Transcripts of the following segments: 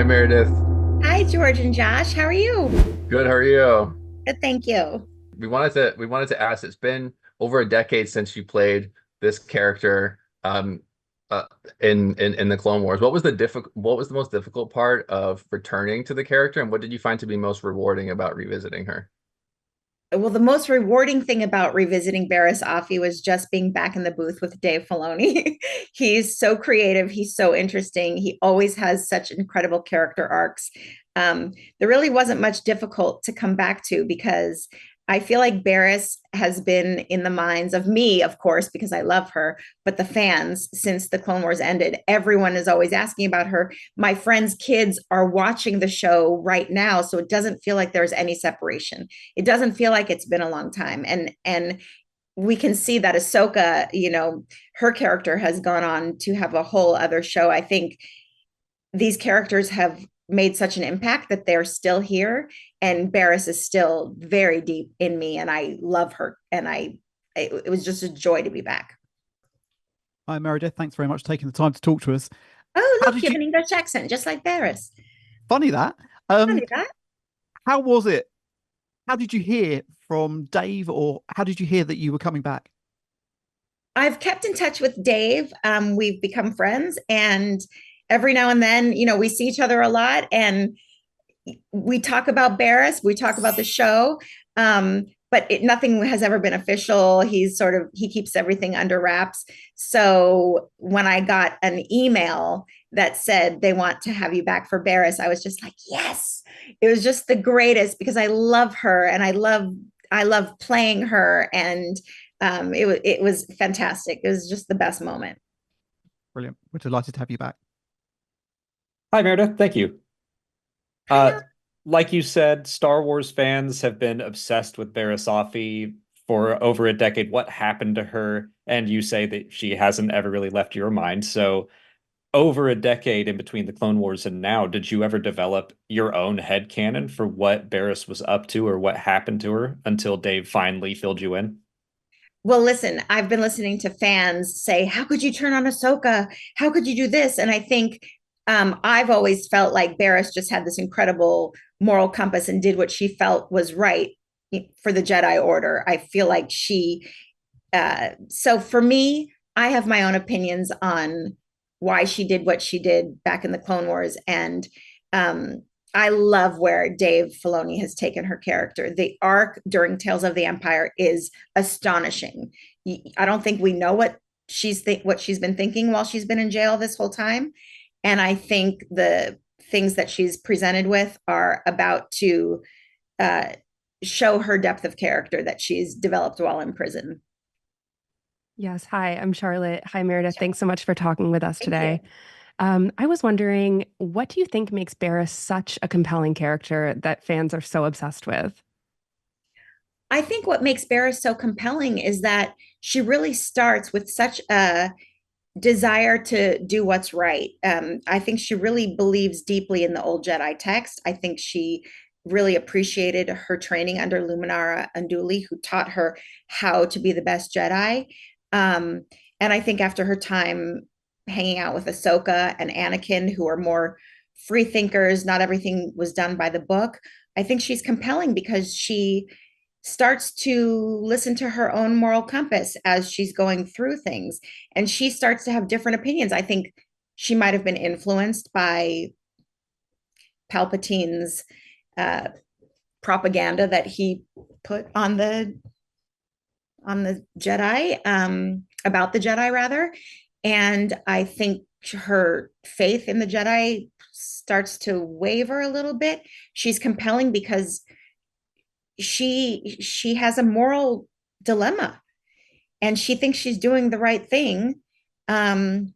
Hi, Meredith. Hi, George and Josh. How are you? Good. How are you? Good, thank you. We wanted to ask. It's been over a decade since you played this character uh, in the Clone Wars. What was the most difficult part of returning to the character, and what did you find to be most rewarding about revisiting her? Well, the most rewarding thing about revisiting Barriss Offee was just being back in the booth with Dave Filoni. He's so creative. He's so interesting. He always has such incredible character arcs. There really wasn't much difficult to come back to because I feel like Barriss has been in the minds of me, of course, because I love her, but the fans since the Clone Wars ended. Everyone is always asking about her. My friends' kids are watching the show right now, so it doesn't feel like there's any separation. It doesn't feel like it's been a long time. And we can see that Ahsoka, her character has gone on to have a whole other show. I think these characters have made such an impact that they're still here, and Barriss is still very deep in me, and I love her. And it was just a joy to be back. Hi, Meredith. Thanks very much for taking the time to talk to us. Oh, How look, did you you? have an English accent, just like Barriss. Funny that. I Um, knew that. how was it? How did you hear from Dave, or how did you hear that you were coming back? I've kept in touch with Dave. We've become friends, and every now and then, we see each other a lot, and we talk about Barriss, we talk about the show, but nothing has ever been official. He keeps everything under wraps. So when I got an email that said they want to have you back for Barriss, I was just like, yes. It was just the greatest because I love her and I love playing her, and it was fantastic. It was just the best moment. Brilliant. We're delighted to have you back. Hi, Meredith. Thank you. Hi, Uh, like you said, Star Wars fans have been obsessed with Barriss Offee for over a decade. What happened to her? And you say that she hasn't ever really left your mind. So, over a decade in between the Clone Wars and now, did you ever develop your own headcanon for what Barriss was up to or what happened to her until Dave finally filled you in? well, listen, I've been listening to fans say, how could you turn on Ahsoka? How could you do this? And I think I've always felt like Barriss just had this incredible moral compass and did what she felt was right for the Jedi Order. I feel like so for me, I have my own opinions on why she did what she did back in the Clone Wars. And um, I love where Dave Filoni has taken her character. The arc during Tales of the Empire is astonishing. I don't think we know what she's been thinking while she's been in jail this whole time. And I think the things that she's presented with are about to uh, show her depth of character that she's developed while in prison. Yes. Hi, I'm Charlotte. Hi, Meredith. Thanks so much for talking with us Thank you. today. I was wondering, what do you think makes Barriss such a compelling character that fans are so obsessed with? I think what makes Barriss so compelling is that she really starts with such a desire to do what's right. I think she really believes deeply in the old Jedi text. I think she really appreciated her training under Luminara Unduli, who taught her how to be the best Jedi. Um, and I think after her time hanging out with Ahsoka and Anakin, who are more free thinkers, not everything was done by the book. I think she's compelling because she starts to listen to her own moral compass as she's going through things, and she starts to have different opinions. I think she might have been influenced by Palpatine's uh, propaganda that he put on the Jedi, about the Jedi rather. And I think her faith in the Jedi starts to waver a little bit. She's compelling because she has a moral dilemma, and she thinks she's doing the right thing. Um,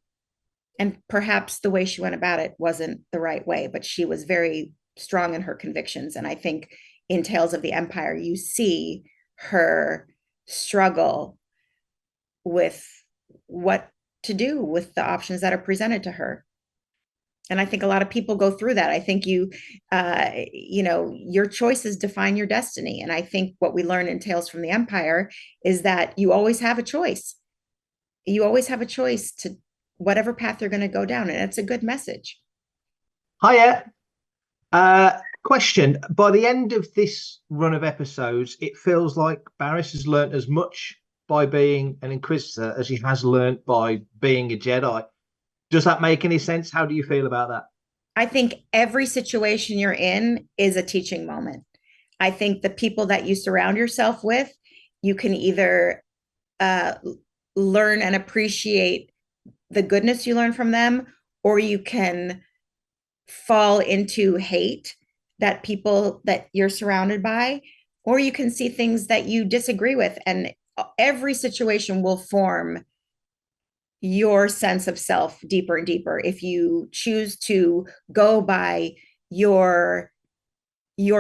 and perhaps the way she went about it wasn't the right way, but she was very strong in her convictions. And I think in Tales of the Empire, you see her struggle with what to do with the options that are presented to her. And I think a lot of people go through that. I think your choices define your destiny. And I think what we learn in Tales from the Empire is that you always have a choice. You always have a choice to whatever path you're going to go down. And it's a good message. Hiya. Question. By the end of this run of episodes, it feels like Barriss has learnt as much by being an Inquisitor as he has learnt by being a Jedi. Does that make any sense? How do you feel about that? I think every situation you're in is a teaching moment. I think the people that you surround yourself with, you can either uh, learn and appreciate the goodness you learn from them, or you can fall into hate that people that you're surrounded by, or you can see things that you disagree with. And every situation will form your sense of self deeper and deeper if you choose to go by your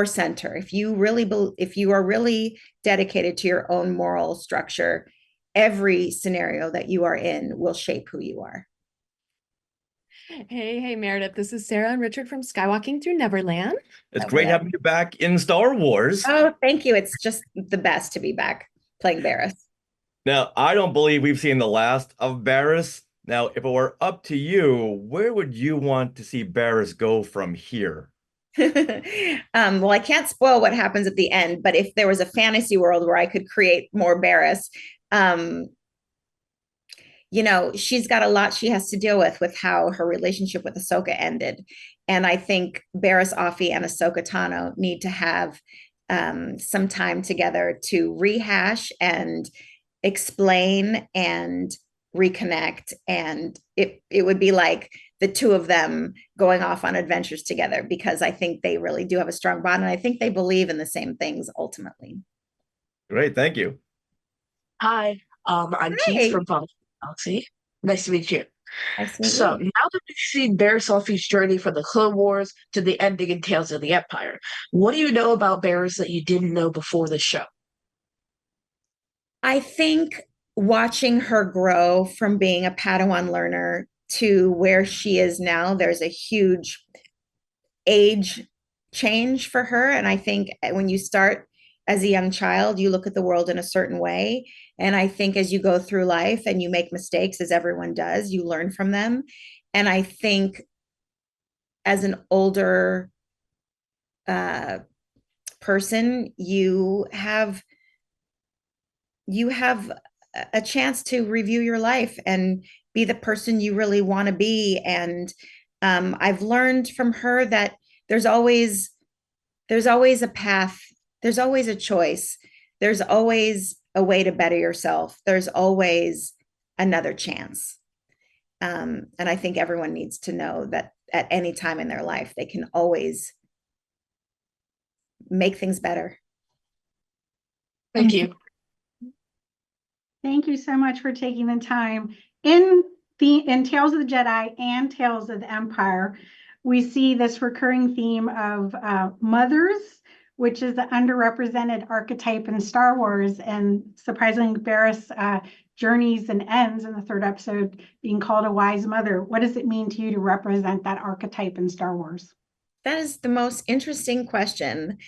center. If you really if you are really dedicated to your own moral structure, every scenario that you are in will shape who you are. Hey, Meredith. This is Sarah and Richard from Skywalking through Neverland. It's great having you back in Star Wars. Oh, thank you. It's just the best to be back playing Barriss. Now, I don't believe we've seen the last of Barriss. Now, if it were up to you, where would you want to see Barriss go from here? Well, I can't spoil what happens at the end, but if there was a fantasy world where I could create more Barriss, you know, she's got a lot she has to deal with how her relationship with Ahsoka ended. And I think Barriss Offee and Ahsoka Tano need to have some time together to rehash and explain and reconnect. And it would be like the two of them going off on adventures together, because I think they really do have a strong bond. And I think they believe in the same things ultimately. Great, thank you. Hi, I'm Keith from Father.Son.Galaxy. Nice to meet you. Nice to meet So you. now that we've seen Barriss Offee's journey from the Clone Wars to the ending in Tales of the Empire, what do you know about Barriss that you didn't know before the show? I think watching her grow from being a Padawan learner to where she is now, there's a huge age change for her. And I think when you start as a young child, you look at the world in a certain way. And I think as you go through life and you make mistakes, as everyone does, you learn from them. And I think as an older person, you have a chance to review your life and be the person you really want to be. And I've learned from her that there's always a path, there's always a choice, there's always a way to better yourself, there's always another chance. And I think everyone needs to know that at any time in their life, they can always make things better. Thank you. Thank you so much for taking the time. In Tales of the Jedi and Tales of the Empire, we see this recurring theme of mothers, which is the underrepresented archetype in Star Wars. And surprisingly, Barriss journeys and ends in the third episode being called a wise mother. What does it mean to you to represent that archetype in Star Wars? That is the most interesting question.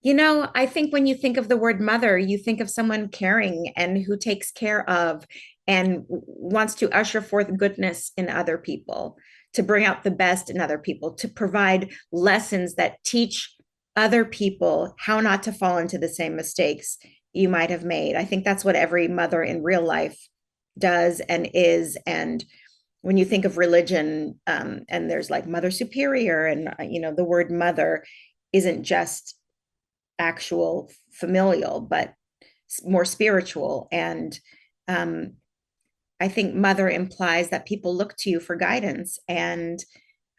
You know, I think when you think of the word mother, you think of someone caring and who takes care of and wants to usher forth goodness in other people, to bring out the best in other people, to provide lessons that teach other people how not to fall into the same mistakes you might have made. I think that's what every mother in real life does and is. And when you think of religion, and there's like Mother Superior, and you know, the word mother isn't just actual familial, but more spiritual. And I think mother implies that people look to you for guidance. And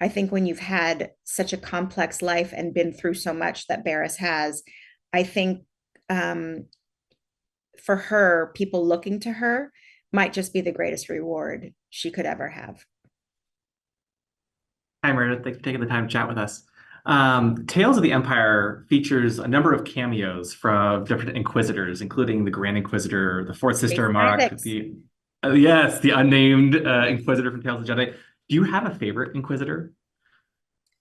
I think when you've had such a complex life and been through so much that Barriss has, I think for her, people looking to her might just be the greatest reward she could ever have. Hi, Meredith. Thanks for taking the time to chat with us. Tales of the Empire features a number of cameos from different Inquisitors, including the Grand Inquisitor, the Fourth Sister Marok, the unnamed Inquisitor from Tales of the Jedi. Do you have a favorite Inquisitor?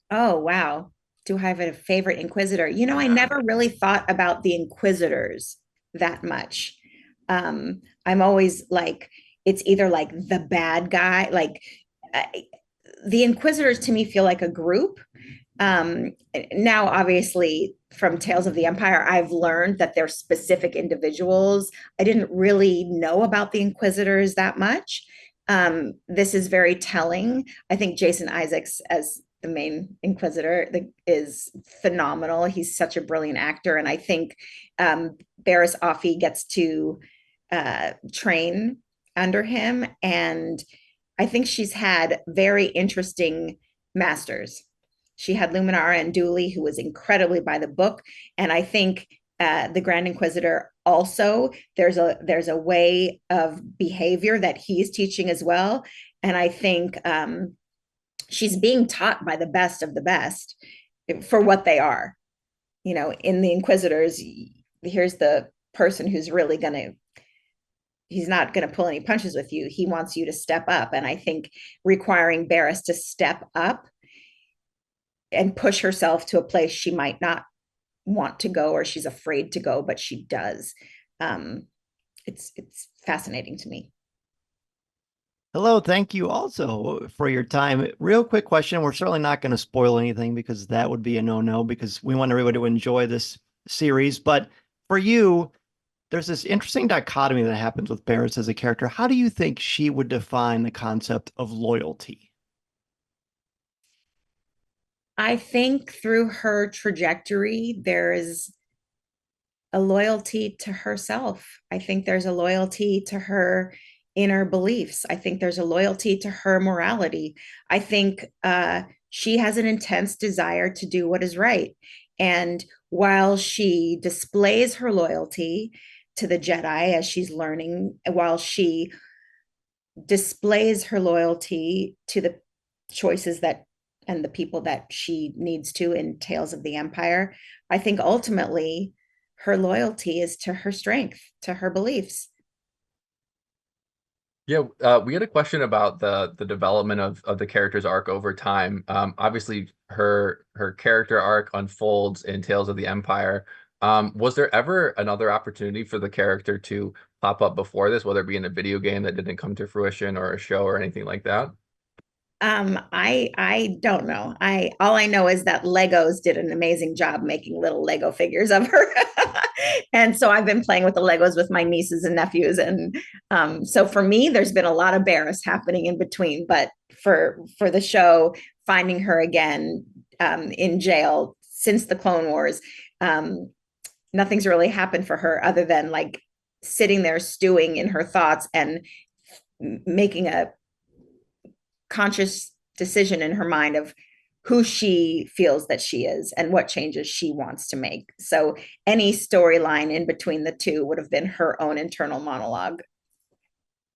Oh, wow. Do I have a favorite Inquisitor? You know, I never really thought about the Inquisitors that much. I'm always like, it's either like the bad guy, like the Inquisitors to me feel like a group. Now, obviously, from Tales of the Empire, I've learned that they're specific individuals. I didn't really know about the Inquisitors that much. This is very telling. I think Jason Isaacs as the main Inquisitor is phenomenal. He's such a brilliant actor, and I think Barriss Offee gets to train under him, and I think she's had very interesting masters. She had Luminara and Dooley, who was incredibly by the book, and I think the Grand Inquisitor also there's a way of behavior that he's teaching as well, and I think she's being taught by the best of the best for what they are. You know, in the Inquisitors, here's the person who's really he's not going to pull any punches with you. He wants you to step up. And I think requiring Barriss to step up and push herself to a place she might not want to go, or she's afraid to go, but she does. It's fascinating to me. Hello, thank you also for your time. Real quick question. We're certainly not going to spoil anything because that would be a no-no, because we want everybody to enjoy this series. But for you, there's this interesting dichotomy that happens with Barriss as a character. How do you think she would define the concept of loyalty? I think through her trajectory, there is a loyalty to herself. I think there's a loyalty to her inner beliefs. I think there's a loyalty to her morality. I think she has an intense desire to do what is right. And while she displays her loyalty to the Jedi as she's learning, while she displays her loyalty to the choices that and the people that she needs to in Tales of the Empire, I think ultimately her loyalty is to her strength, to her beliefs. Yeah, we had a question about the development of the character's arc over time. Obviously, her character arc unfolds in Tales of the Empire. Was there ever another opportunity for the character to pop up before this, whether it be in a video game that didn't come to fruition or a show or anything like that? I don't know. All I know is that Legos did an amazing job making little Lego figures of her. And so I've been playing with the Legos with my nieces and nephews. And so for me, there's been a lot of Barriss happening in between. But for the show, finding her again in jail since the Clone Wars, nothing's really happened for her other than like sitting there stewing in her thoughts and making a conscious decision in her mind of who she feels that she is and what changes she wants to make. So any storyline in between the two would have been her own internal monologue.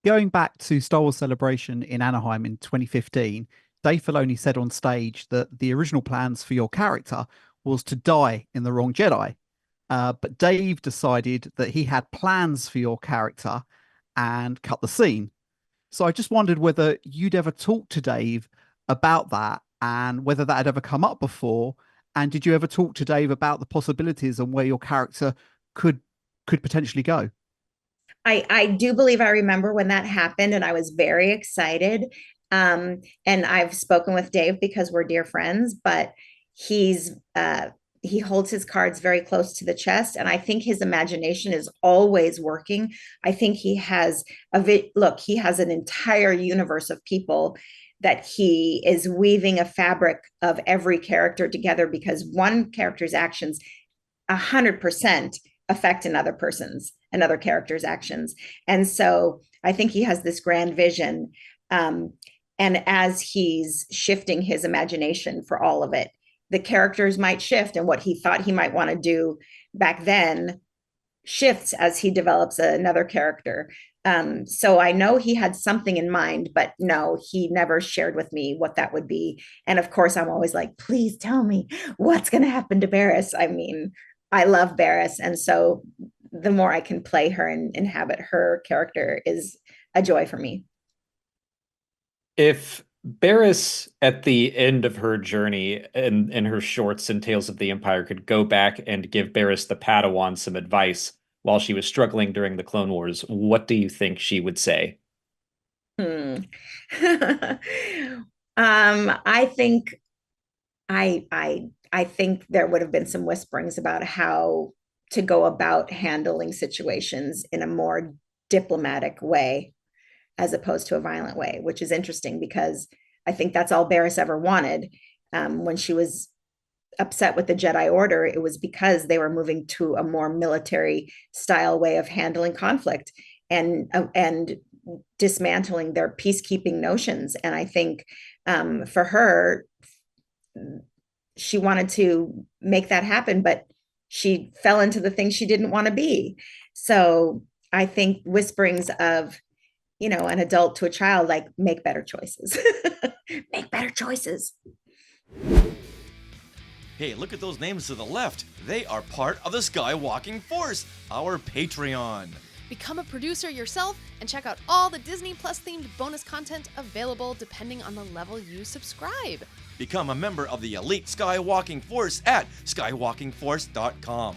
Going back to Star Wars Celebration in Anaheim in 2015, Dave Filoni said on stage that the original plans for your character was to die in The Wrong Jedi. But Dave decided that he had plans for your character and cut the scene. So I just wondered whether you'd ever talked to Dave about that and whether that had ever come up before. And did you ever talk to Dave about the possibilities and where your character could potentially go? I do believe I remember when that happened, and I was very excited. And I've spoken with Dave because we're dear friends, but he holds his cards very close to the chest, and I think his imagination is always working. I think he has he has an entire universe of people that he is weaving a fabric of every character together, because one character's actions 100% affect another character's actions. And so I think he has this grand vision. And as he's shifting his imagination for all of it, the characters might shift, and what he thought he might want to do back then shifts as he develops another character. So I know he had something in mind, but no, he never shared with me what that would be. And of course, I'm always like, please tell me what's going to happen to Barriss. I mean, I love Barriss, and so the more I can play her and inhabit her character is a joy for me. If Barriss, at the end of her journey in her shorts in Tales of the Empire, could go back and give Barriss the Padawan some advice while she was struggling during the Clone Wars, what do you think she would say? I think I think there would have been some whisperings about how to go about handling situations in a more diplomatic way as opposed to a violent way, which is interesting because I think that's all Barriss ever wanted. When she was upset with the Jedi Order, it was because they were moving to a more military style way of handling conflict and dismantling their peacekeeping notions. And I think for her, she wanted to make that happen, but she fell into the thing she didn't want to be. So I think whisperings of, an adult to a child, like, make better choices. Make better choices. Hey, look at those names to the left. They are part of the Skywalking Force, our Patreon. Become a producer yourself and check out all the Disney Plus themed bonus content available depending on the level you subscribe. Become a member of the elite Skywalking Force at skywalkingforce.com.